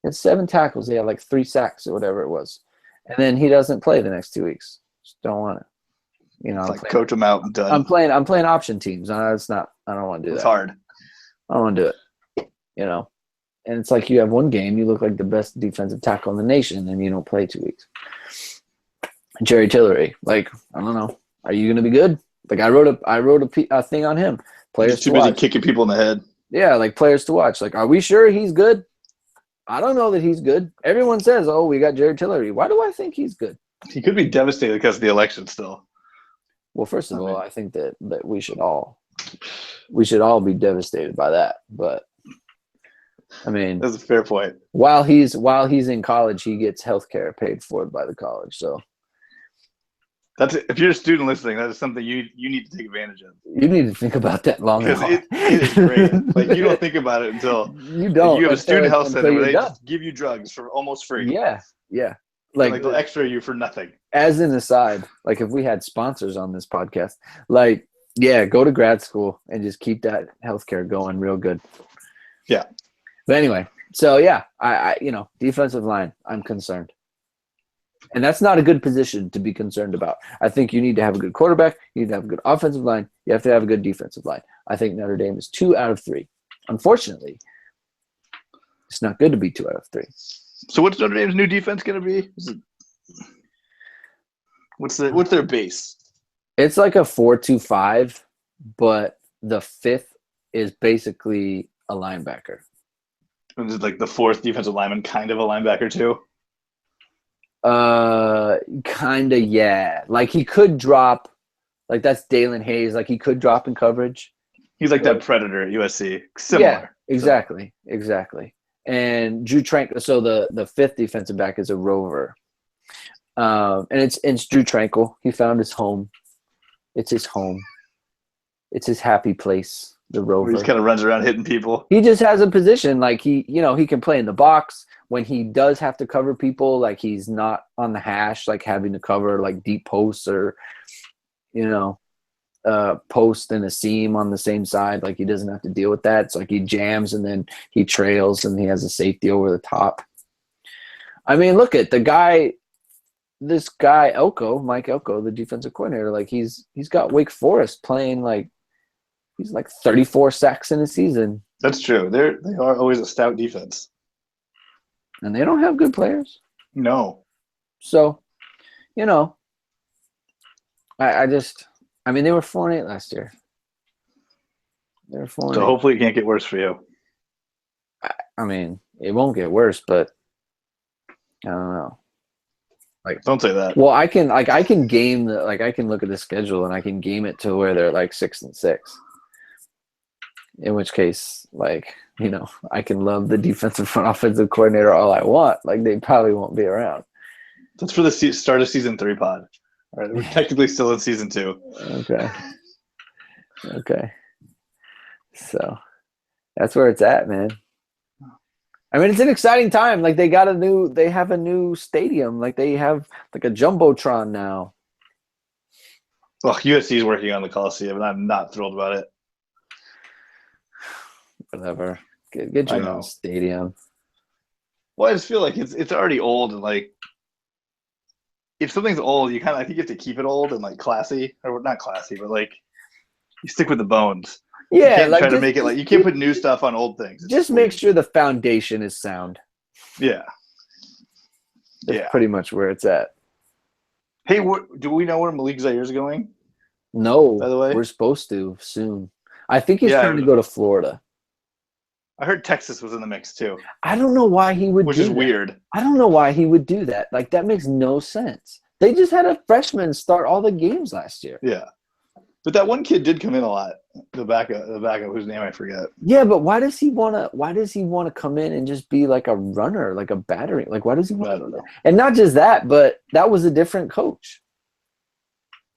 He had 7 tackles. He had like 3 sacks or whatever it was. And then he doesn't play the next 2 weeks. Just don't want it. You know, Like coach them out and done. I'm playing option teams. It's not. I don't want to do that. It's hard. I don't want to do it. You know, and it's like you have one game, you look like the best defensive tackle in the nation, and you don't play 2 weeks. Jerry Tillery, like, I don't know. Are you going to be good? Like, I wrote a thing on him. Players He's too busy kicking people in the head. Yeah, like players to watch. Like, are we sure he's good? I don't know that he's good. Everyone says, "Oh, we got Jerry Tillery." Why do I think he's good? He could be devastated because of the election still. Well, first of all, I think that we should all be devastated by that. But I mean, that's a fair point. While he's in college, he gets health care paid for by the college. So that's if you're a student listening, that is something you need to take advantage of. You need to think about that long because it is great. Like, you don't think about it until you don't. You have a student health center where they just give you drugs for almost free. Yeah. Like they'll X-ray you for nothing. As an aside, like if we had sponsors on this podcast, like, yeah, go to grad school and just keep that healthcare going real good. Yeah. But anyway, so yeah, I defensive line, I'm concerned. And that's not a good position to be concerned about. I think you need to have a good quarterback. You need to have a good offensive line. You have to have a good defensive line. I think Notre Dame is 2 out of 3. Unfortunately, it's not good to be 2 out of 3. So what's Notre Dame's new defense going to be? What's their base? It's like a 4-2-5, but the 5th is basically a linebacker. Is it like the 4th defensive lineman, kind of a linebacker too? Kinda, yeah. Like he could drop, like that's Dalen Hayes. Like he could drop in coverage. He's like that predator at USC. Similar. Yeah, exactly. And Drew Tranquill. So the 5th defensive back is a rover, and it's Drew Tranquill. He found his home. It's his home. It's his happy place. The rover. He just kind of runs around hitting people. He just has a position like he can play in the box. When he does have to cover people, like he's not on the hash, like having to cover like deep posts or, post and a seam on the same side. Like he doesn't have to deal with that. It's like he jams and then he trails and he has a safety over the top. I mean, look at this guy Mike Elko, the defensive coordinator. Like he's got Wake Forest playing like he's like 34 sacks in a season. That's true. They are always a stout defense. And they don't have good players. No. So, they were 4-8 last year. They were 4-8. So hopefully it can't get worse for you. I mean, it won't get worse, but I don't know. Like, don't say that. Well, I can game I can look at the schedule and I can game it to where they're like 6-6. In which case, I can love the defensive and offensive coordinator all I want. Like, they probably won't be around. That's for the start of season 3 pod. All right, we're technically still in season 2. Okay. So that's where it's at, man. I mean, it's an exciting time. Like they have a new stadium. Like they have like a Jumbotron now. Well, USC is working on the Coliseum, and I'm not thrilled about it. Whatever. Get your own stadium. Well, I just feel like it's already old, and like if something's old, I think you have to keep it old and like classy, or not classy, but like you stick with the bones. Yeah, you can't try to make it like you can't put new stuff on old things. It's just make sure the foundation is sound. Yeah. That's pretty much where it's at. Hey, do we know where Malik Zaire is going? No. By the way, we're supposed to soon. I think he's trying to go to Florida. I heard Texas was in the mix too. I don't know why he would Which is weird. I don't know why he would do that. Like, that makes no sense. They just had a freshman start all the games last year. Yeah. But that one kid did come in a lot. The backup whose name I forget. Yeah, but why does he wanna come in and just be like a runner, like a battery? Like, why does he want to do that? And not just that, but that was a different coach.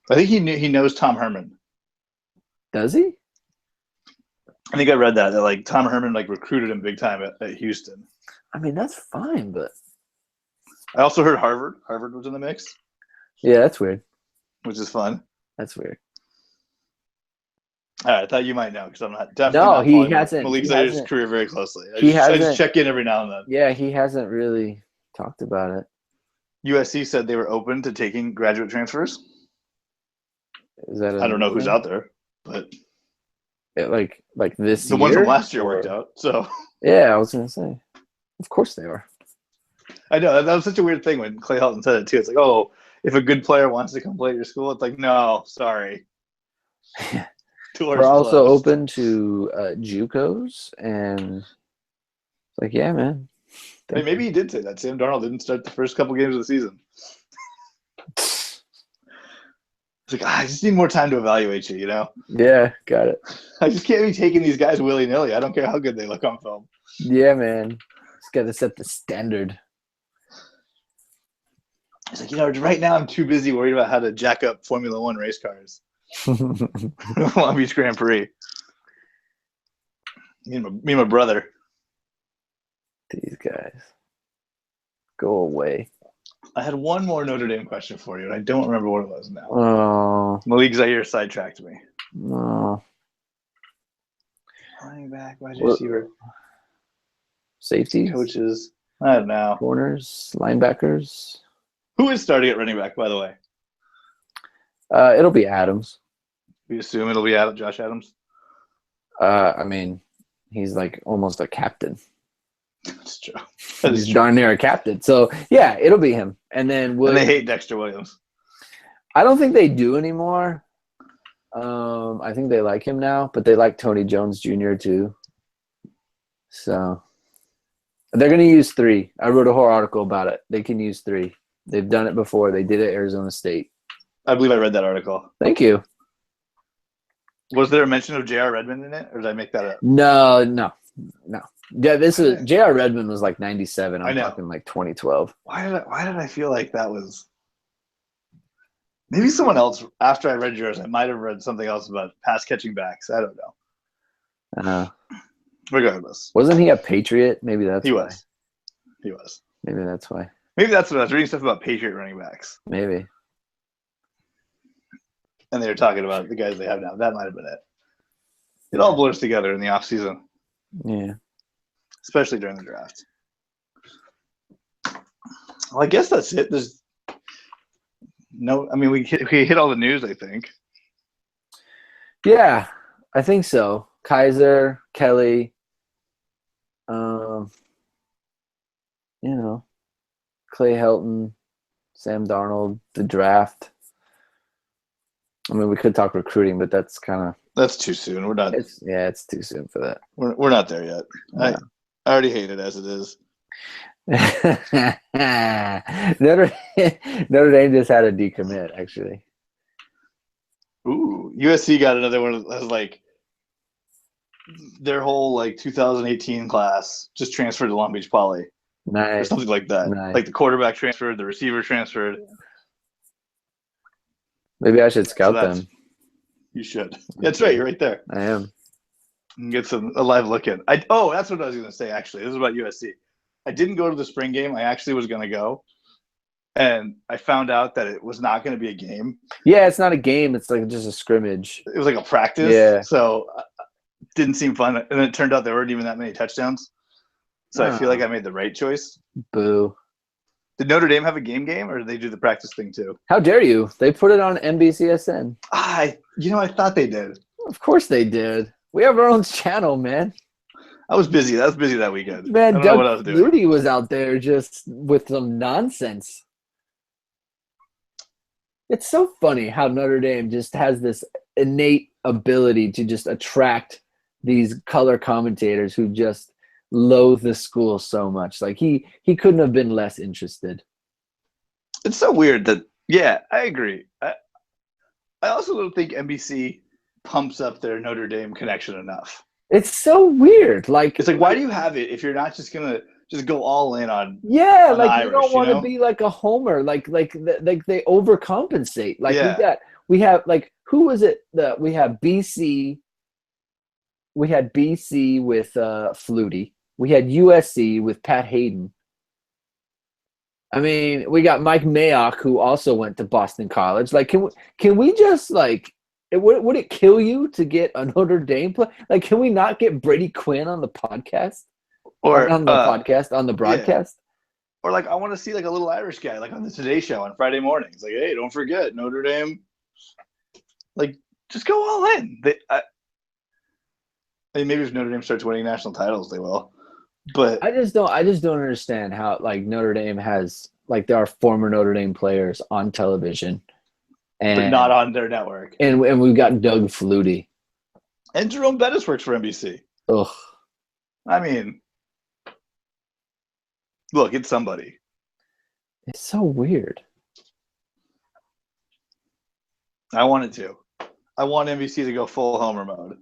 I think he knows Tom Herman. Does he? I think I read that like Tom Herman recruited him big time at Houston. I mean, that's fine, but I also heard Harvard. Harvard was in the mix. Yeah, that's weird. Which is fun. That's weird. All right, I thought you might know because I'm not definitely. No, he hasn't. Malik Zaire's career very closely. I just check in every now and then. Yeah, he hasn't really talked about it. USC said they were open to taking graduate transfers. Is that I don't know who's thing? out there, but Like this the year? one from last year or- worked out. So Yeah, I was gonna say. Of course they are. I know that was such a weird thing when Clay Helton said it too. It's like, oh, if a good player wants to come play at your school, it's like, no, sorry, doors We're also closed. open to JUCOs, and it's like, yeah, man. Hey, maybe he did say that. Sam Darnold didn't start the first couple games of the season. It's like, I just need more time to evaluate you, you know? Yeah, got it. I just can't be taking these guys willy-nilly. I don't care how good they look on film. Yeah, man. Just got to set the standard. It's like, right now I'm too busy worried about how to jack up Formula One race cars. Long Beach Grand Prix. Me and my brother. These guys. Go away. I had one more Notre Dame question for you, and I don't remember what it was now. Oh, Malik Zaire sidetracked me. no. Running back, wide receiver, Safeties? coaches. I don't know. Corners? Linebackers? Who is starting at running back, by the way? It'll be Adams. We assume it'll be Josh Adams. I mean, he's like almost a captain. That's true. He's darn near a captain. So, yeah, it'll be him. And then And they hate Dexter Williams. I don't think they do anymore. I think they like him now, but they like Tony Jones Jr. too. So they're going to use 3. I wrote a whole article about it. They can use 3. They've done it before. They did it at Arizona State. I believe I read that article. Thank you. Was there a mention of J.R. Redmond in it, or did I make that up? No. Yeah, this was J.R. Redmond was like 97. I'm talking like 2012. Why did I feel like that was maybe someone else after I read yours? I might have read something else about pass catching backs. I don't know. Regardless, wasn't he a Patriot? Maybe that's he why. was. He was. Maybe that's why. Maybe that's what I was reading stuff about Patriot running backs, Maybe. and they were talking about the guys they have now. That might have been it. It all blurs together in the off season. Yeah. Especially during the draft. Well, I guess that's it. There's no. I mean, we hit all the news, I think. Yeah, I think so. Kaiser, Kelly, Clay Helton, Sam Darnold, the draft. I mean, we could talk recruiting, but that's too soon. We're not. It's too soon for that. We're not there yet. Yeah. I already hate it as it is. Notre Dame just had a decommit, actually. Ooh, USC got another one that was like their whole 2018 class just transferred to Long Beach Poly. Nice. Or something like that. Nice. Like the quarterback transferred, the receiver transferred. Maybe I should scout them. You should. That's right. You're right there. I am. You can get a live look in. That's what I was going to say, actually. This is about USC. I didn't go to the spring game. I actually was going to go. And I found out that it was not going to be a game. Yeah, it's not a game. It's like just a scrimmage. It was like a practice. Yeah. So it didn't seem fun. And it turned out there weren't even that many touchdowns. So I feel like I made the right choice. Boo. Did Notre Dame have a game, or did they do the practice thing too? How dare you? They put it on NBCSN. I thought they did. Of course they did. We have our own channel, man. I was busy. I was busy that weekend. Man, I don't know what I was doing. Flutie was out there just with some nonsense. It's so funny how Notre Dame just has this innate ability to just attract these color commentators who just loathe the school so much. Like he couldn't have been less interested. It's so weird that I agree. I also don't think NBC pumps up their Notre Dame connection enough. It's so weird. Like it's like, why do you have it if you're not just gonna just go all in on? Yeah, like Irish, you don't want to be like a homer. Like they overcompensate. Like we have like who was it that we have BC? We had BC with Flutie. We had USC with Pat Hayden. I mean, we got Mike Mayock, who also went to Boston College. Like, can we just like? Would it kill you to get a Notre Dame play? Like, can we not get Brady Quinn on the podcast? Or on the broadcast? Yeah. Or like, I want to see like a little Irish guy, like on the Today Show on Friday mornings. Like, hey, don't forget Notre Dame. Like, just go all in. I mean, maybe if Notre Dame starts winning national titles, they will. But I just don't understand how like Notre Dame has like there are former Notre Dame players on television, and not on their network. and we've got Doug Flutie. And Jerome Bettis works for NBC. Ugh. I mean, look, it's somebody. It's so weird. I want it to. I want NBC to go full Homer mode.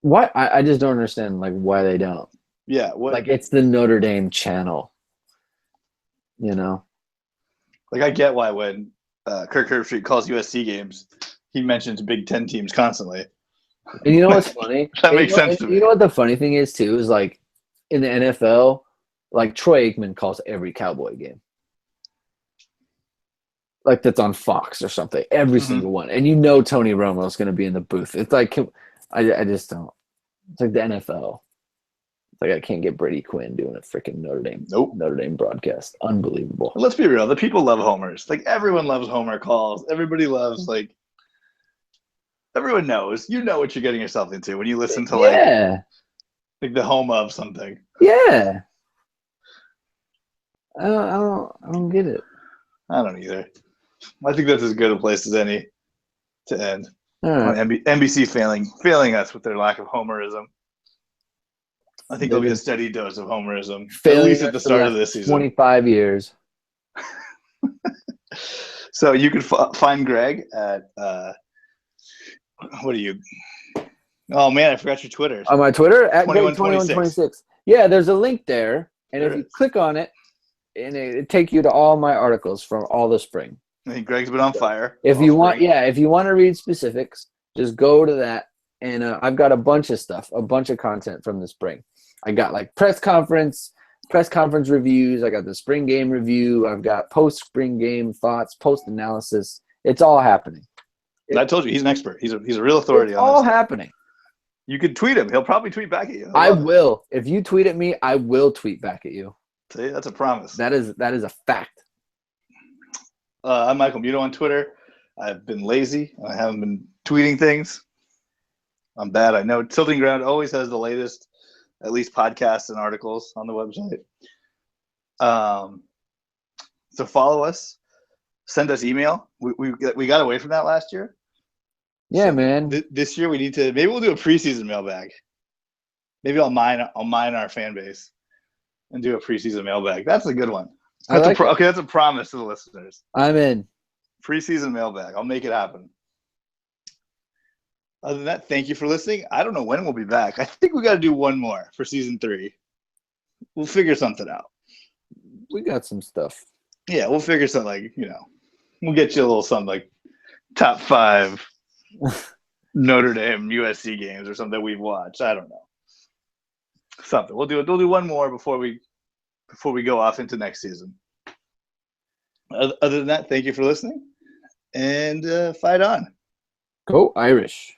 What? I just don't understand like why they don't. Yeah, what? Like it's the Notre Dame channel. You know? Like I get why when Kirk Herbstreit calls USC games, he mentions Big Ten teams constantly. And you know what's funny? That makes sense to me. You know what the funny thing is too is like in the NFL, like Troy Aikman calls every Cowboy game. Like that's on Fox or something. Every single one. And you know Tony Romo is going to be in the booth. It's like I just don't. It's like the NFL. It's like I can't get Brady Quinn doing a freaking Notre Dame broadcast. Unbelievable. Let's be real. The people love homers. Like everyone loves homer calls. Everybody loves like. Everyone knows. You know what you're getting yourself into when you listen to like the home of something. Yeah. I don't get it. I don't either. I think that's as good a place as any to end. All right. NBC failing us with their lack of homerism. I think there'll be a steady dose of homerism, at least at the start of this season. 25 years. So you can find Greg at what are you? Oh man, I forgot your Twitter. On my Twitter at 2126. Yeah, there's a link there, and if you click on it, and it take you to all my articles from all the spring. I think Greg's been on fire. If you want to read specifics, just go to that, and I've got a bunch of stuff, a bunch of content from the spring. I got like press conference reviews. I got the spring game review. I've got post spring game thoughts, post analysis. It's all happening. I told you he's an expert. He's a real authority. It's on all this happening. You could tweet him. He'll probably tweet back at you. I will. If you tweet at me, I will tweet back at you. See, that's a promise. That is a fact. I'm Michael Muto on Twitter. I've been lazy. I haven't been tweeting things. I'm bad. I know. Tilting Ground always has the latest, at least podcasts and articles on the website. So follow us. Send us email. We got away from that last year. Yeah, so man. This year we need to. Maybe we'll do a preseason mailbag. Maybe I'll mine our fan base and do a preseason mailbag. That's a good one. That's a promise to the listeners. I'm in. Preseason mailbag. I'll make it happen. Other than that, thank you for listening. I don't know when we'll be back. I think we got to do one more for season 3. We'll figure something out. We got some stuff. Yeah, we'll figure something we'll get you a little something like top 5 Notre Dame USC games or something that we've watched. I don't know. Something. We'll do one more before we go off into next season. Other than that, thank you for listening, and fight on. Go Irish.